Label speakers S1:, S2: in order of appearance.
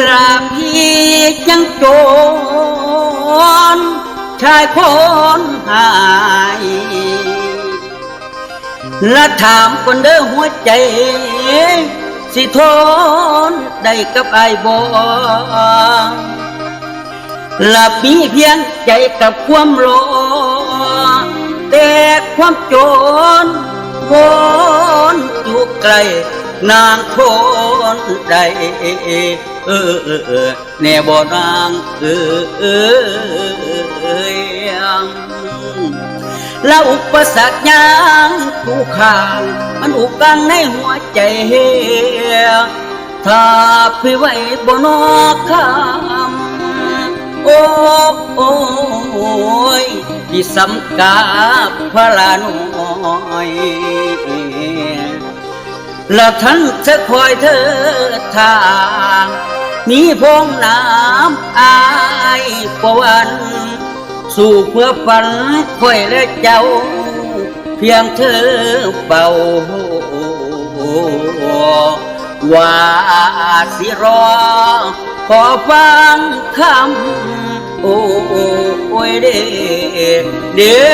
S1: ลาพี่ยังโจรชายคนหายและถามคนเด้อหัวใจสิทนได้กับไอ้บ่และมีเพียงใจกับความรอแต่ความโจรวนอยู่ไกลนางคนใดแน่บ่นางแล้วอุปสรรคยังคู่ข้างมันอุกกังในหัวใจถ้าพี่ไว้บ่นอกคำโอ้ยที่สำกาพระลาน้อยแล้วท่านจะคอยเธอทางมีพงน้ำอายกวันสู่เพื่อฝันคอยและเจ้าเพียงเธอเบาว่าสิรอขอฟังคำโอ้ยเด้